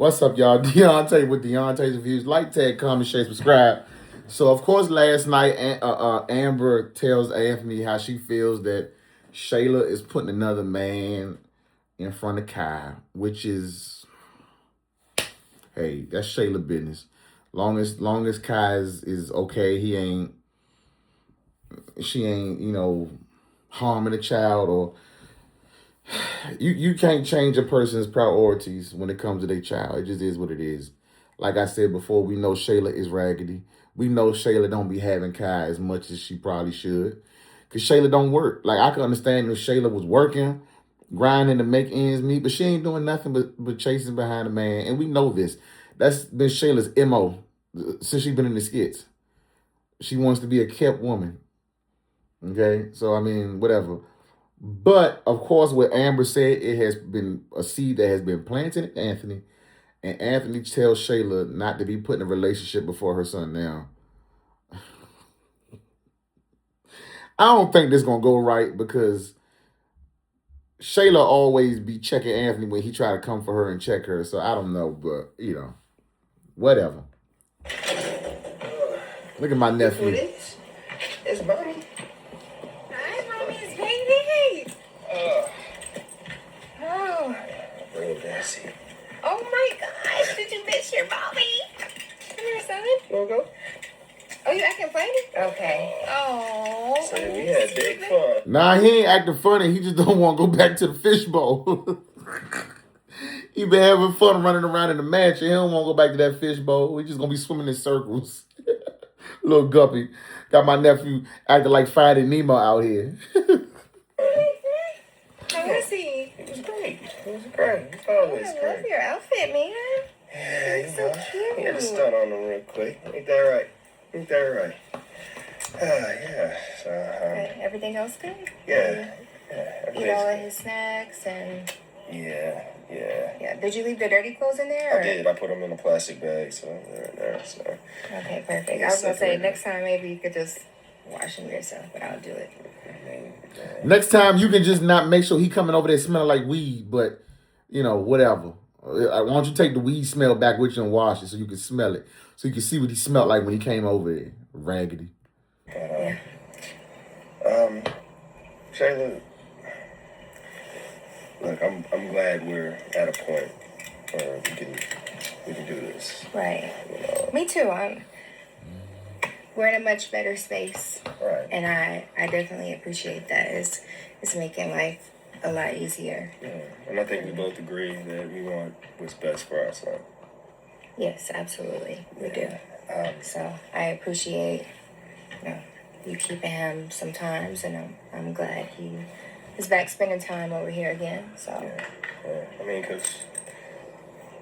What's up, y'all? Deontay with Deontay's Reviews. Like, tag, comment, share, subscribe. So, of course, last night, Amber tells Anthony how she feels that Shayla is putting another man in front of Kai, which is, hey, that's Shayla business. Long as Kai is okay, she ain't, harming a child, or you can't change a person's priorities when it comes to their child. It just is what it is. Like I said before, we know Shayla is raggedy. We know Shayla don't be having Kai as much as she probably should. Because Shayla don't work. Like, I could understand if Shayla was working, grinding to make ends meet, but she ain't doing nothing but chasing behind a man. And we know this. That's been Shayla's MO since she's been in the skits. She wants to be a kept woman. Okay? So, I mean, whatever. But, of course, what Amber said, it has been a seed that has been planted in Anthony. And Anthony tells Shayla not to be putting a relationship before her son now. I don't think this is going to go right because Shayla always be checking Anthony when he try to come for her and check her. So, I don't know, but, whatever. Look at my nephew. It's Mommy. Hi, Mommy's baby. Oh. Bring it, Nancy. Oh my gosh, did you miss your mommy? Come here, son. You wanna go? Oh, you acting funny? Okay. Oh. So we had big fun. Nah, he ain't acting funny. He just don't want to go back to the fishbowl. He been having fun running around in the mansion. He don't want to go back to that fishbowl. He just going to be swimming in circles. Little guppy. Got my nephew acting like Finding Nemo out here. How was he? It was great. It was great. It's always I love great. your outfit, man. Yeah, It's so cute. He had to stun on them real quick. Ain't that right? Ain't that right? Yeah. So, Everything else good? yeah. Eat all of his snacks and... Yeah. Yeah. Did you leave the dirty clothes in there? I did. I put them in a plastic bag, so they're in there. So. Okay, perfect. I was going to say, next time maybe you could just wash them yourself, but I'll do it. Next time, you can just not make sure he coming over there smelling like weed, but, whatever. Why don't you take the weed smell back with you and wash it so you can smell it, so you can see what he smelled like when he came over there, raggedy. Shayla, look, I'm glad we're at a point where we can do this. Right. Me too. We're in a much better space. Right. And I definitely appreciate that. It's making life a lot easier. Yeah. And I think we both agree that we want what's best for our son. Yes, absolutely. We do. So I appreciate you keeping him sometimes, and I'm glad he is back spending time over here again. So Yeah. I mean, because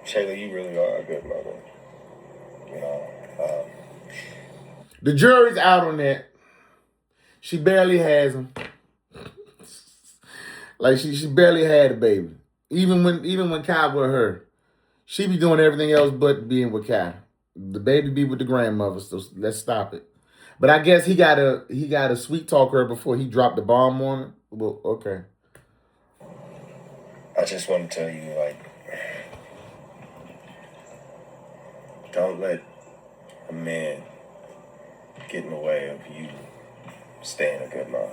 Shayla, you really are a good mother. The jury's out on that. She barely has him. Like she barely had a baby. Even when Kai with her, she be doing everything else but being with Kai. The baby be with the grandmother, so let's stop it. But I guess he gotta sweet talk her before he dropped the bomb on her. Well, okay. I just want to tell you, don't let a man get in the way of you staying a good mom.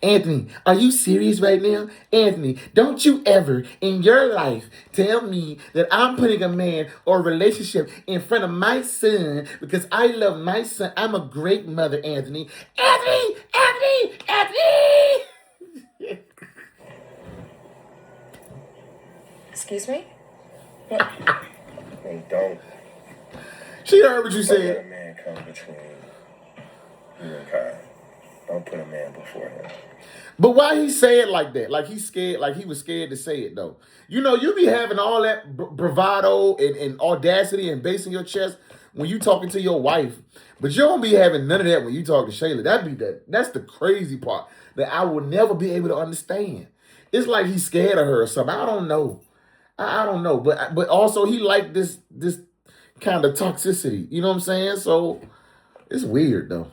Anthony, are you serious right now? Anthony, don't you ever in your life tell me that I'm putting a man or a relationship in front of my son because I love my son. I'm a great mother, Anthony. Anthony! excuse me? And don't She heard what you let said. a man come between you and Kai. Don't put a man before him. But why he say it like that? Like he's scared, like he was scared to say it though. You be having all that bravado and audacity and bass in your chest when you talking to your wife. But you don't be having none of that when you talk to Shayla. That's the crazy part that I will never be able to understand. It's like he's scared of her or something. I don't know. I don't know. But also he like this kind of toxicity. You know what I'm saying? So it's weird though.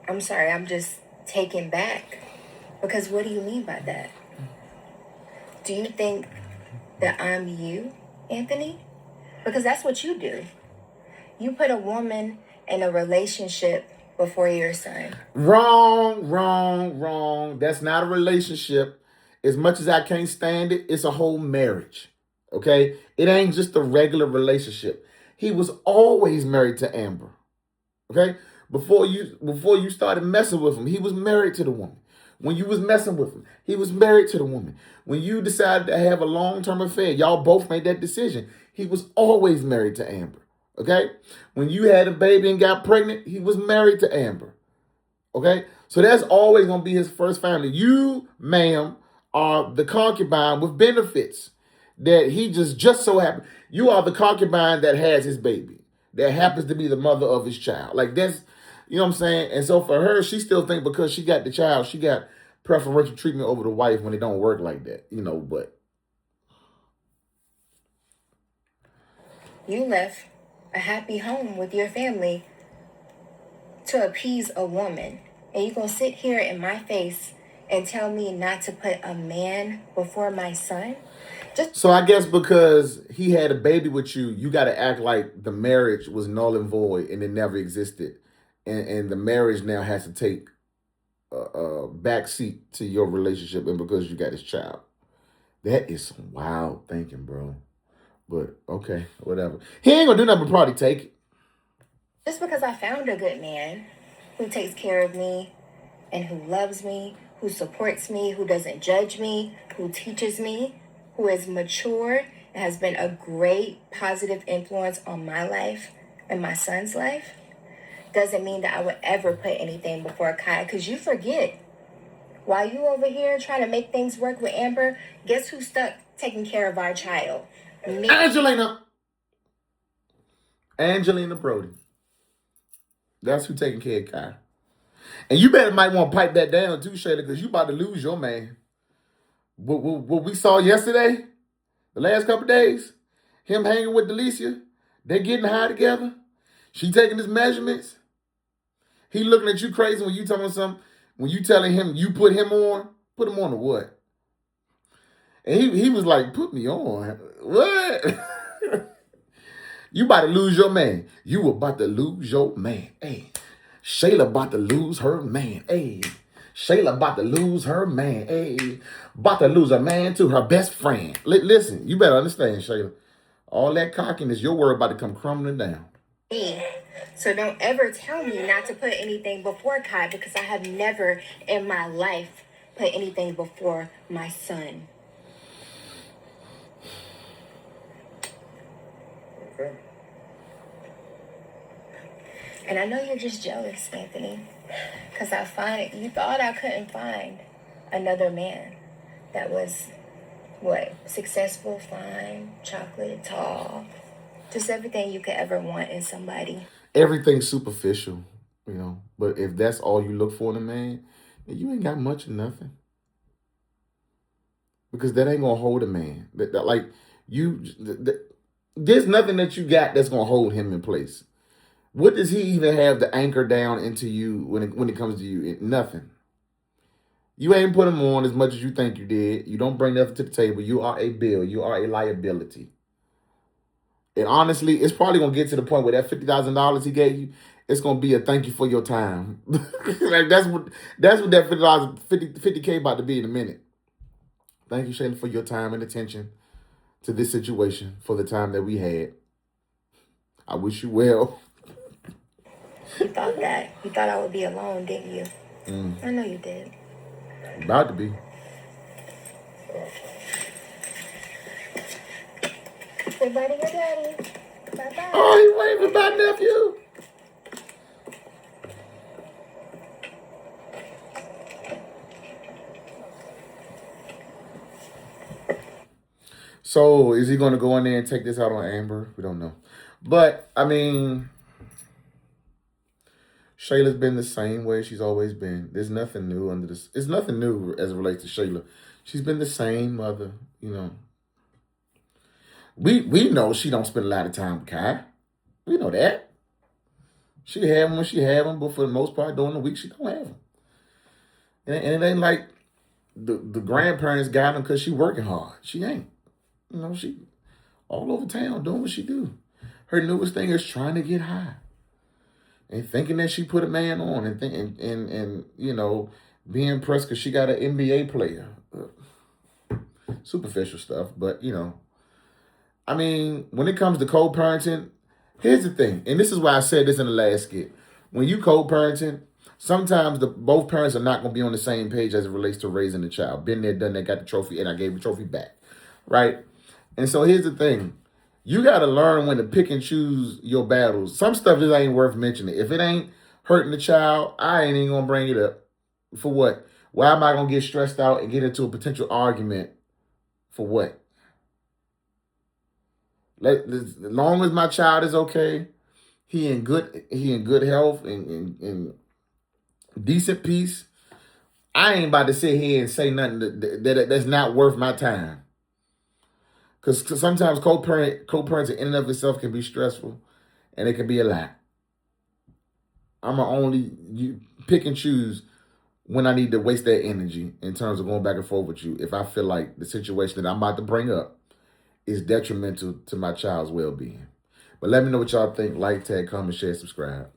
I'm sorry, I'm just taken back. Because what do you mean by that? Do you think that I'm you, Anthony? Because that's what you do. You put a woman in a relationship before your son. Wrong. That's not a relationship. As much as I can't stand it, it's a whole marriage. Okay? It ain't just a regular relationship. He was always married to Amber. Okay? Before you started messing with him, he was married to the woman. When you was messing with him, he was married to the woman. When you decided to have a long-term affair, y'all both made that decision. He was always married to Amber. Okay? When you had a baby and got pregnant, he was married to Amber. Okay? So that's always going to be his first family. You, ma'am, are the concubine with benefits that he just so happened. You are the concubine that has his baby, that happens to be the mother of his child. Like that's, you know what I'm saying? And so for her, she still think because she got the child, she got preferential treatment over the wife when it don't work like that, you know, but. You left a happy home with your family to appease a woman. And you're going to sit here in my face and tell me not to put a man before my son? So I guess because he had a baby with you, you got to act like the marriage was null and void and it never existed. And the marriage now has to take a back seat to your relationship and because you got his child. That is some wild thinking, bro. But okay, whatever. He ain't gonna do nothing but probably take it. Just because I found a good man who takes care of me and who loves me, who supports me, who doesn't judge me, who teaches me, who is mature and has been a great positive influence on my life and my son's life, doesn't mean that I would ever put anything before Kai. Because you forget, while you over here trying to make things work with Amber, guess who's stuck taking care of our child? Me. Angelina Brody. That's who taking care of Kai. And you might want to pipe that down too, Shayla, because you about to lose your man. What we saw yesterday, the last couple of days, him hanging with Delicia, they getting high together. She taking his measurements. He looking at you crazy when you telling something. When you telling him you put him on to what? And he was like, put me on. What? You about to lose your man. You about to lose your man. Hey, Shayla about to lose her man. Hey, Shayla about to lose her man. Hey, about to lose a man to her best friend. Listen, you better understand, Shayla. All that cockiness, your word about to come crumbling down. So don't ever tell me not to put anything before Kai, because I have never in my life put anything before my son. Okay. And I know you're just jealous, Anthony, because you thought I couldn't find another man that was, successful, fine, chocolate, tall, just everything you could ever want in somebody. Everything's superficial, you know. But if that's all you look for in a man, then you ain't got much of nothing. Because that ain't gonna hold a man. There's nothing that you got that's gonna hold him in place. What does he even have to anchor down into you when it comes to you? Nothing. You ain't put him on as much as you think you did. You don't bring nothing to the table. You are a bill. You are a liability. And honestly, it's probably gonna get to the point where that $50,000 he gave you, it's gonna be a thank you for your time. Like that's what that $50K about to be in a minute. Thank you, Shayla, for your time and attention to this situation for the time that we had. I wish you well. You thought that. You thought I would be alone, didn't you? I know you did. About to be. Say bye to your daddy. Bye-bye. Oh, he waving my nephew. So, is he going to go in there and take this out on Amber? We don't know. But, I mean, Shayla's been the same way she's always been. There's nothing new under this. It's nothing new as it relates to Shayla. She's been the same mother, you know. We know she don't spend a lot of time with Kai. We know that. She have him when she have him, but for the most part, during the week, she don't have him. And it ain't like the grandparents got them because she working hard. She ain't. You know, she all over town doing what she do. Her newest thing is trying to get high. And thinking that she put a man on and you know, being impressed because she got an NBA player. Superficial stuff, but you know. I mean, when it comes to co-parenting, here's the thing, and this is why I said this in the last skit. When you co-parenting, sometimes both parents are not going to be on the same page as it relates to raising the child. Been there, done that, got the trophy, and I gave the trophy back, right? And so here's the thing. You got to learn when to pick and choose your battles. Some stuff just ain't worth mentioning. If it ain't hurting the child, I ain't even going to bring it up. For what? Why am I going to get stressed out and get into a potential argument? For what? As long as my child is okay, he in good health and decent peace, I ain't about to sit here and say nothing that's not worth my time. Because sometimes co-parenting in and of itself can be stressful, and it can be a lot. I'm only pick and choose when I need to waste that energy in terms of going back and forth with you. If I feel like the situation that I'm about to bring up is detrimental to my child's well-being. But let me know what y'all think. Like, tag, comment, share, subscribe.